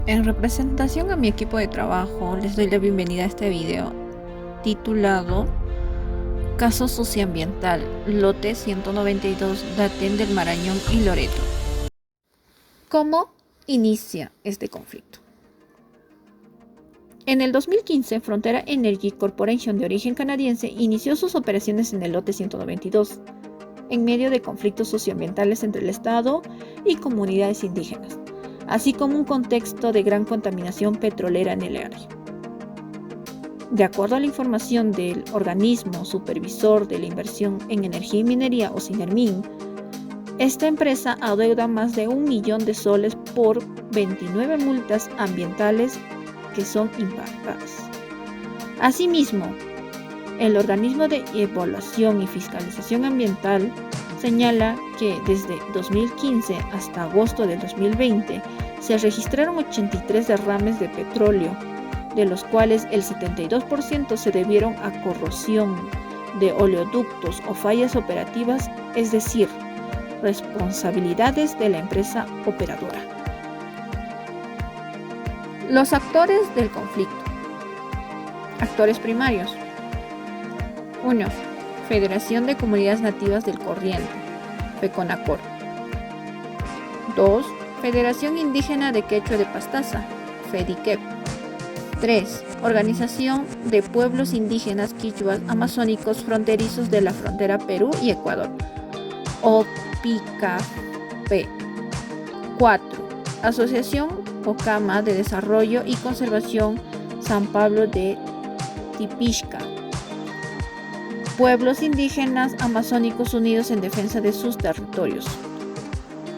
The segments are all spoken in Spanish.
En representación a mi equipo de trabajo, les doy la bienvenida a este video titulado Caso Socioambiental, lote 192, Daten del Marañón y Loreto. ¿Cómo inicia este conflicto? En el 2015, Frontera Energy Corporation, de origen canadiense, inició sus operaciones en el lote 192, en medio de conflictos socioambientales entre el Estado y comunidades indígenas, así como un contexto de gran contaminación petrolera en el área. De acuerdo a la información del Organismo Supervisor de la Inversión en Energía y Minería, o SINERMIN, esta empresa adeuda más de $1 millón por 29 multas ambientales que son impagadas. Asimismo, el Organismo de Evaluación y Fiscalización Ambiental señala que desde 2015 hasta agosto del 2020 se registraron 83 derrames de petróleo, de los cuales el 72% se debieron a corrosión de oleoductos o fallas operativas, es decir, responsabilidades de la empresa operadora. Los actores del conflicto. Actores primarios. 1. Federación de Comunidades Nativas del Corriente, FECONACOR. 2. Federación Indígena de Quechua de Pastaza, FEDIQUEP. 3. Organización de Pueblos Indígenas Quichuas Amazónicos Fronterizos de la Frontera Perú y Ecuador, OPICAP. 4. Asociación Pocama de Desarrollo y Conservación San Pablo de Tipixca. Pueblos Indígenas Amazónicos Unidos en Defensa de sus Territorios.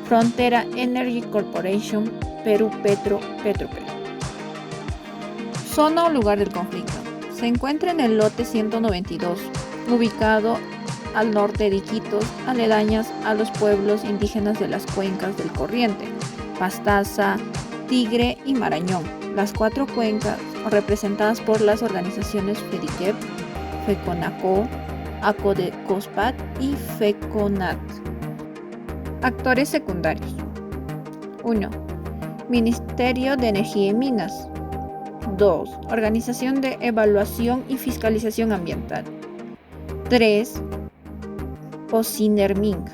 Frontera Energy Corporation, Perú Petro, Petroperú. Zona o lugar del conflicto. Se encuentra en el lote 192, ubicado al norte de Iquitos, aledañas a los pueblos indígenas de las cuencas del Corriente, Pastaza, Tigre y Marañón. Las 4 cuencas representadas por las organizaciones FEDIQUEP, FECONACO, ACODECOSPAT y FECONAT. Actores secundarios. 1. Ministerio de Energía y Minas. 2. Organización de Evaluación y Fiscalización Ambiental. 3. OSINERMIN.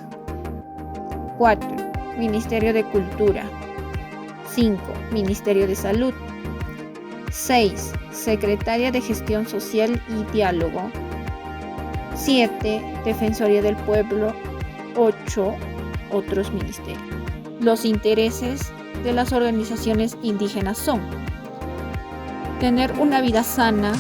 4. Ministerio de Cultura. 5. Ministerio de Salud. 6. Secretaría de Gestión Social y Diálogo. 7. Defensoría del Pueblo. 8. Otros ministerios. Los intereses de las organizaciones indígenas son: tener una vida sana,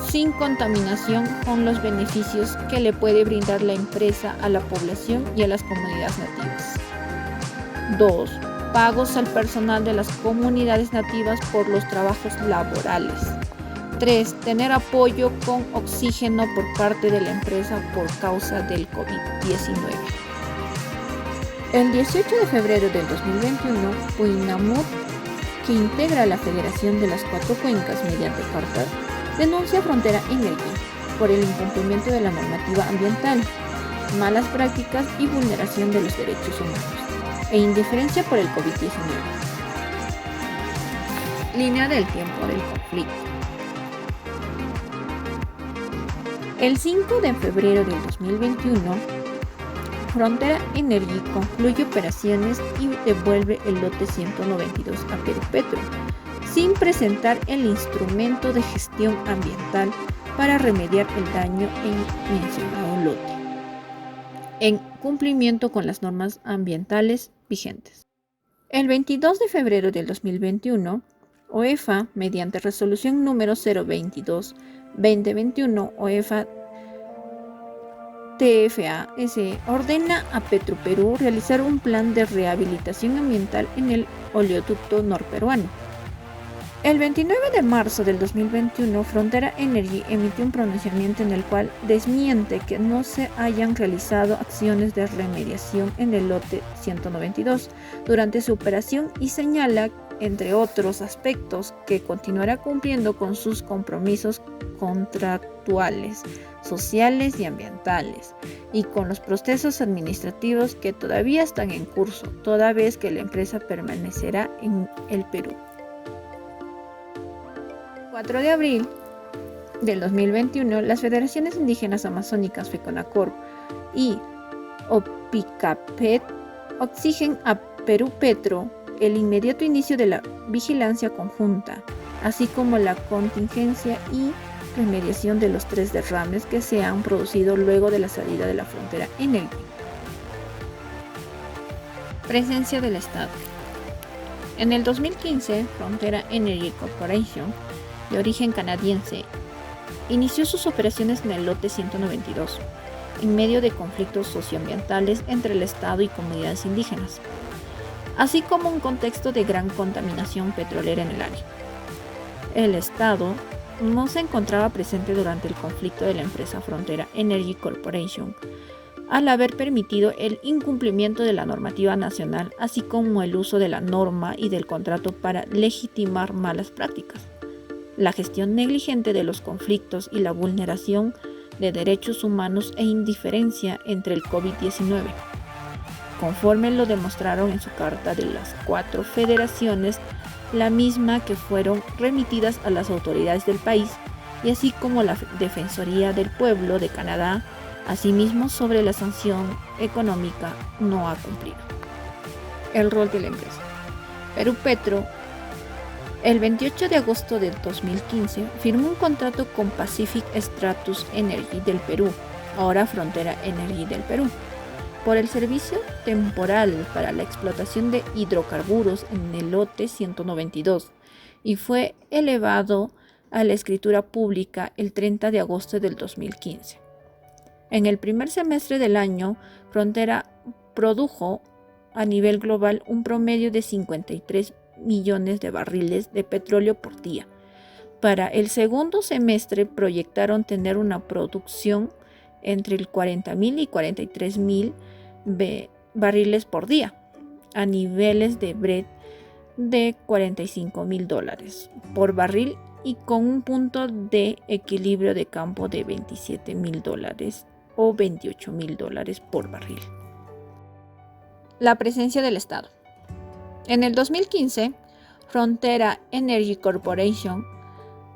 sin contaminación, con los beneficios que le puede brindar la empresa a la población y a las comunidades nativas. 2. Pagos al personal de las comunidades nativas por los trabajos laborales. 3. Tener apoyo con oxígeno por parte de la empresa por causa del COVID-19. El 18 de febrero del 2021, Puinamut, que integra la Federación de las 4 Cuencas mediante carta, denuncia a Frontera Energy por el incumplimiento de la normativa ambiental, malas prácticas y vulneración de los derechos humanos, e indiferencia por el COVID-19. Línea del tiempo del conflicto. El 5 de febrero del 2021, Frontera Energy concluye operaciones y devuelve el lote 192 a Perú Petro, sin presentar el instrumento de gestión ambiental para remediar el daño en mencionado lote, en cumplimiento con las normas ambientales vigentes. El 22 de febrero del 2021, OEFA, mediante resolución número 022-2021, OEFA TFAS, ordena a Petroperú realizar un plan de rehabilitación ambiental en el oleoducto norperuano. El 29 de marzo del 2021, Frontera Energy emitió un pronunciamiento en el cual desmiente que no se hayan realizado acciones de remediación en el lote 192 durante su operación y señala, entre otros aspectos, que continuará cumpliendo con sus compromisos contractuales, sociales y ambientales, y con los procesos administrativos que todavía están en curso, toda vez que la empresa permanecerá en el Perú. 4 de abril del 2021, las Federaciones Indígenas Amazónicas FECONACORP y OPICAPET exigen a Perú Petro el inmediato inicio de la vigilancia conjunta, así como la contingencia y remediación de los 3 derrames que se han producido luego de la salida de la frontera Energy. Presencia del Estado. En el 2015, Frontera Energy Corporation, de origen canadiense, inició sus operaciones en el lote 192, en medio de conflictos socioambientales entre el Estado y comunidades indígenas, así como un contexto de gran contaminación petrolera en el área. El Estado no se encontraba presente durante el conflicto de la empresa Frontera Energy Corporation, al haber permitido el incumplimiento de la normativa nacional, así como el uso de la norma y del contrato para legitimar malas prácticas, la gestión negligente de los conflictos y la vulneración de derechos humanos e indiferencia entre el COVID-19, conforme lo demostraron en su carta de las 4 federaciones, la misma que fueron remitidas a las autoridades del país y así como la Defensoría del Pueblo de Canadá. Asimismo, sobre la sanción económica no ha cumplido. El rol de la empresa. Perú Petro, el 28 de agosto del 2015, firmó un contrato con Pacific Stratus Energy del Perú, ahora Frontera Energy del Perú, por el servicio temporal para la explotación de hidrocarburos en el lote 192 y fue elevado a la escritura pública el 30 de agosto del 2015. En el primer semestre del año, Frontera produjo a nivel global un promedio de 53 millones de barriles de petróleo por día. Para el segundo semestre proyectaron tener una producción entre el 40.000 y 43.000 barriles por día, a niveles de Brent de $45.000 por barril y con un punto de equilibrio de campo de $27.000 o $28.000 por barril. La presencia del Estado. En el 2015, Frontera Energy Corporation,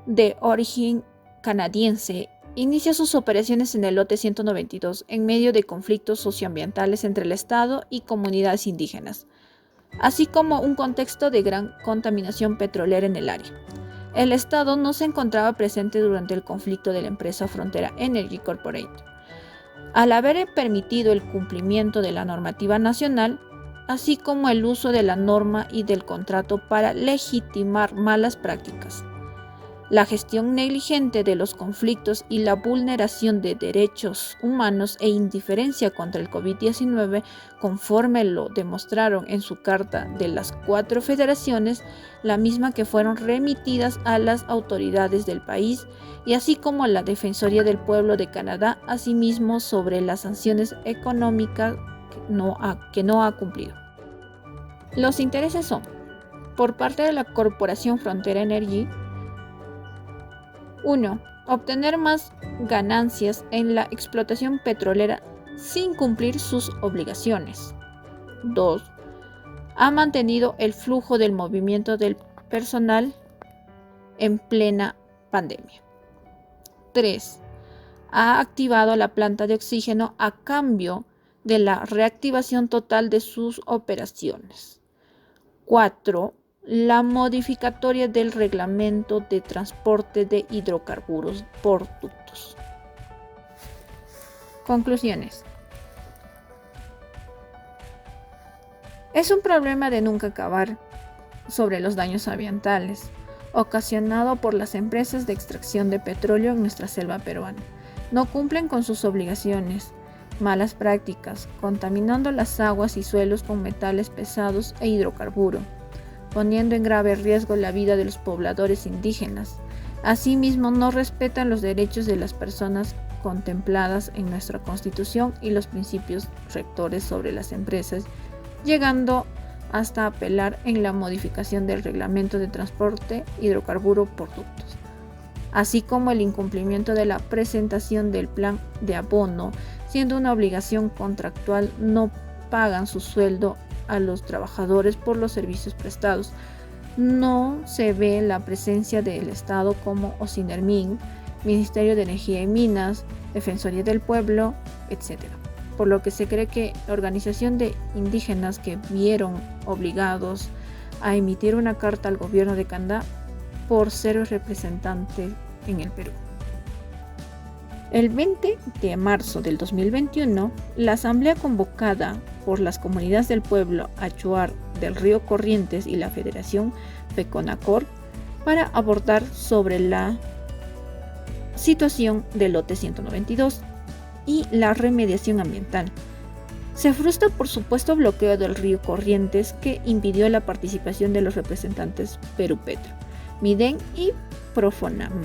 de origen canadiense, inicia sus operaciones en el lote 192 en medio de conflictos socioambientales entre el Estado y comunidades indígenas, así como un contexto de gran contaminación petrolera en el área. El Estado no se encontraba presente durante el conflicto de la empresa Frontera Energy Corporation, al haber permitido el cumplimiento de la normativa nacional, así como el uso de la norma y del contrato para legitimar malas prácticas, la gestión negligente de los conflictos y la vulneración de derechos humanos e indiferencia contra el COVID-19, conforme lo demostraron en su carta de las 4 federaciones, la misma que fueron remitidas a las autoridades del país y así como a la Defensoría del Pueblo de Canadá, asimismo sobre las sanciones económicas que no ha cumplido. Los intereses son, por parte de la Corporación Frontera Energy, 1. Obtener más ganancias en la explotación petrolera sin cumplir sus obligaciones. 2. Ha mantenido el flujo del movimiento del personal en plena pandemia. 3. Ha activado la planta de oxígeno a cambio de la reactivación total de sus operaciones. 4. La modificatoria del reglamento de transporte de hidrocarburos por ductos. Conclusiones. Es un problema de nunca acabar sobre los daños ambientales ocasionado por las empresas de extracción de petróleo en nuestra selva peruana. No cumplen con sus obligaciones, malas prácticas, contaminando las aguas y suelos con metales pesados e hidrocarburo, poniendo en grave riesgo la vida de los pobladores indígenas. Asimismo, no respetan los derechos de las personas contempladas en nuestra Constitución y los principios rectores sobre las empresas, llegando hasta apelar en la modificación del reglamento de transporte hidrocarburo por ductos, así como el incumplimiento de la presentación del plan de abono, siendo una obligación contractual. No pagan su sueldo a los trabajadores por los servicios prestados, no se ve la presencia del Estado como OSINERMIN, Ministerio de Energía y Minas, Defensoría del Pueblo, etc. Por lo que se cree que la organización de indígenas que vieron obligados a emitir una carta al gobierno de Candá por ser representante en el Perú. El 20 de marzo del 2021, la asamblea convocada por las comunidades del pueblo Achuar del Río Corrientes y la Federación FECONACOR para abordar sobre la situación del lote 192 y la remediación ambiental. Se frustra por supuesto bloqueo del río Corrientes que impidió la participación de los representantes Perú Petro, Midén y Profonama.